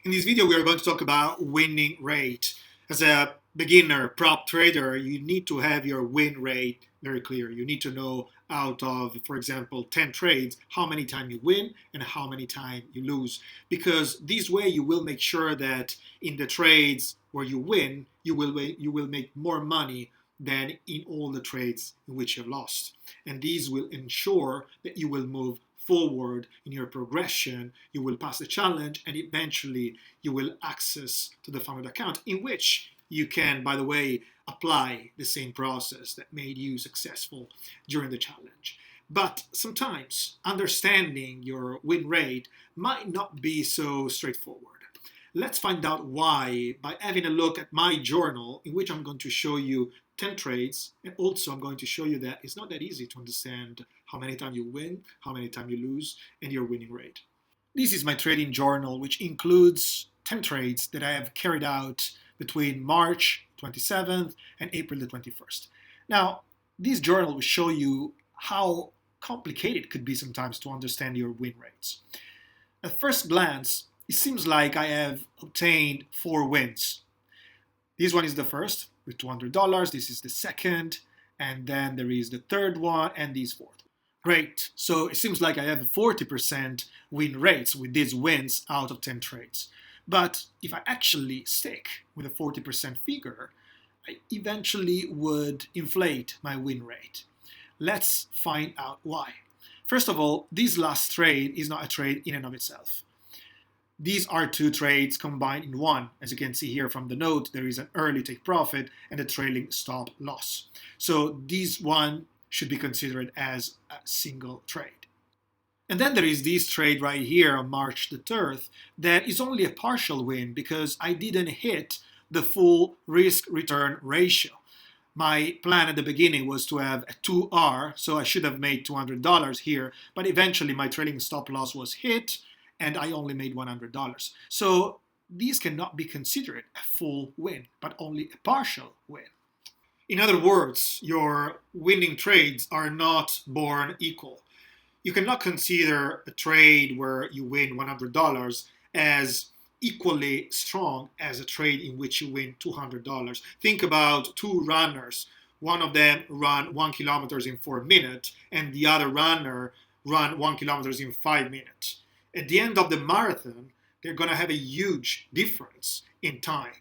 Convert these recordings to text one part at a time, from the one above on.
In this video, we are going to talk about winning rate. As a beginner prop trader, you need to have your win rate very clear. You need to know out of, for example, 10 trades, how many times you win and how many times you lose. Because this way you will make sure that in the trades where you win, you will make more money than in all the trades in which you've lost. And these will ensure that you will move forward in your progression, you will pass the challenge, and eventually you will access to the funded account, in which you can, by the way, apply the same process that made you successful during the challenge. But sometimes understanding your win rate might not be so straightforward. Let's find out why by having a look at my journal, in which I'm going to show you 10 trades, and also I'm going to show you that it's not that easy to understand how many times you win, how many times you lose, and your winning rate. This is my trading journal, which includes 10 trades that I have carried out between March 27th and April the 21st. Now, this journal will show you how complicated it could be sometimes to understand your win rates. At first glance, it seems like I have obtained 4 wins. This one is the first with $200, this is the second, and then there is the third one and this fourth. Great, so it seems like I have a 40% win rates with these wins out of 10 trades. But if I actually stick with a 40% figure, I eventually would inflate my win rate. Let's find out why. First of all, this last trade is not a trade in and of itself. These are 2 trades combined in one. As you can see here from the note, there is an early take profit and a trailing stop loss. So this one should be considered as a single trade. And then there is this trade right here on March the 3rd that is only a partial win because I didn't hit the full risk-return ratio. My plan at the beginning was to have a 2R, so I should have made $200 here, but eventually my trailing stop loss was hit, and I only made $100. So these cannot be considered a full win, but only a partial win. In other words, your winning trades are not born equal. You cannot consider a trade where you win $100 as equally strong as a trade in which you win $200. Think about 2 runners. One of them run 1 kilometer in 4 minutes, and the other runner run 1 kilometer in 5 minutes. At the end of the marathon, they're going to have a huge difference in time.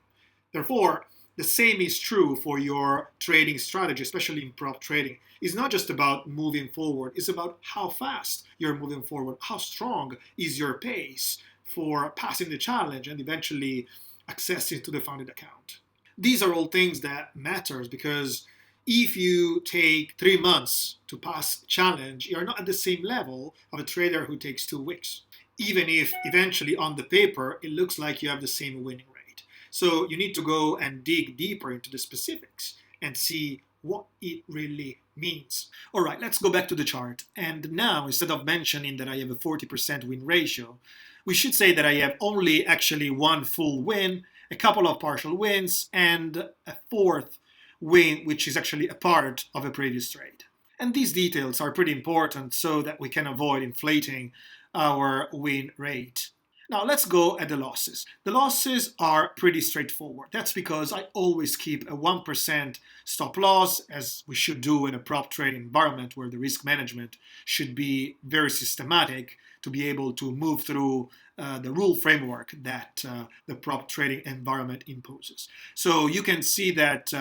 Therefore, the same is true for your trading strategy, especially in prop trading. It's not just about moving forward, it's about how fast you're moving forward, how strong is your pace for passing the challenge and eventually accessing to the funded account. These are all things that matters because if you take 3 months to pass the challenge, you're not at the same level of a trader who takes 2 weeks. Even if eventually on the paper it looks like you have the same winning rate. So you need to go and dig deeper into the specifics and see what it really means. All right, let's go back to the chart. And now, instead of mentioning that I have a 40% win ratio, we should say that I have only actually 1 full win, a couple of partial wins, and a 4th win, which is actually a part of a previous trade. And these details are pretty important so that we can avoid inflating our win rate. Now let's go at the losses. The losses are pretty straightforward. That's because I always keep a 1% stop loss, as we should do in a prop trading environment where the risk management should be very systematic to be able to move through the rule framework that the prop trading environment imposes. So you can see that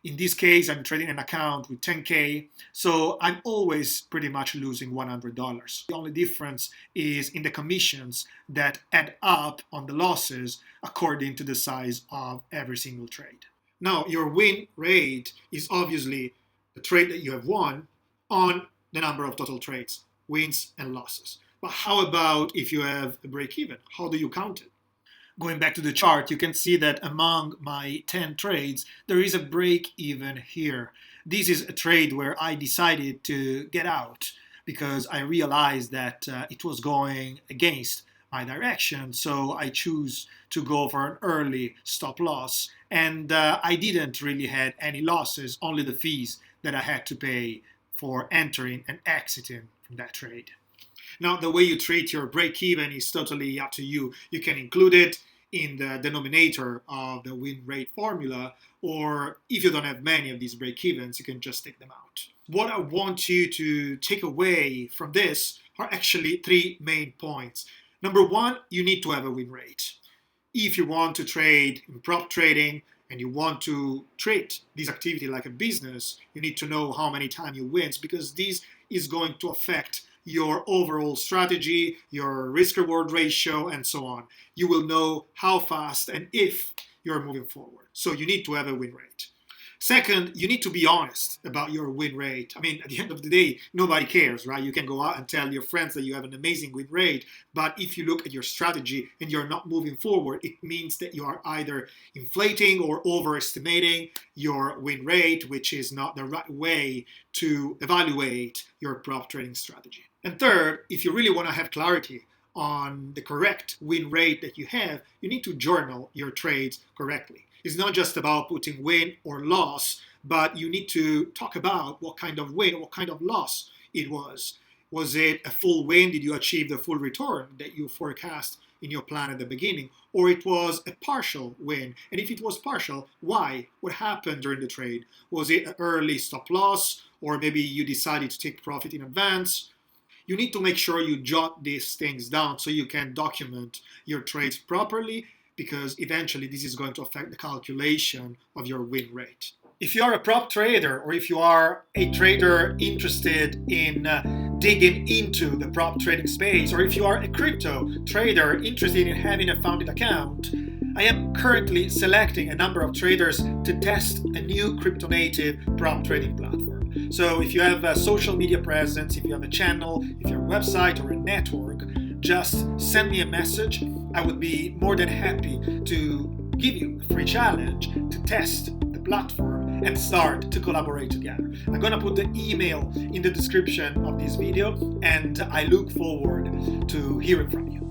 in this case, I'm trading an account with 10K, so I'm always pretty much losing $100. The only difference is in the commissions that add up on the losses according to the size of every single trade. Now, your win rate is obviously the trade that you have won on the number of total trades, wins and losses. But how about if you have a break even? How do you count it? Going back to the chart, you can see that among my 10 trades, there is a break even here. This is a trade where I decided to get out because I realized that it was going against my direction. So I choose to go for an early stop loss. And I didn't really had any losses, only the fees that I had to pay for entering and exiting from that trade. Now, the way you treat your break even is totally up to you. You can include it in the denominator of the win rate formula, or if you don't have many of these break-evens, you can just take them out. What I want you to take away from this are actually three main points. Number one, you need to have a win rate. If you want to trade in prop trading and you want to treat this activity like a business, you need to know how many times you win, because this is going to affect your overall strategy, your risk-reward ratio, and so on. You will know how fast and if you're moving forward. So you need to have a win rate. Second, you need to be honest about your win rate. I mean, at the end of the day, nobody cares, right? You can go out and tell your friends that you have an amazing win rate, but if you look at your strategy and you're not moving forward, it means that you are either inflating or overestimating your win rate, which is not the right way to evaluate your prop trading strategy. And third, if you really want to have clarity on the correct win rate that you have, you need to journal your trades correctly. It's not just about putting win or loss, but you need to talk about what kind of win or what kind of loss it was. Was it a full win? Did you achieve the full return that you forecast in your plan at the beginning? Or it was a partial win? And if it was partial, why? What happened during the trade? Was it an early stop loss? Or maybe you decided to take profit in advance? You need to make sure you jot these things down so you can document your trades properly, because eventually this is going to affect the calculation of your win rate. If you are a prop trader, or if you are a trader interested in digging into the prop trading space, or if you are a crypto trader interested in having a founded account, I am currently selecting a number of traders to test a new crypto native prop trading platform. So if you have a social media presence, if you have a channel, if you have a website or a network, just send me a message. I would be more than happy to give you a free challenge to test the platform and start to collaborate together. I'm gonna put the email in the description of this video, and I look forward to hearing from you.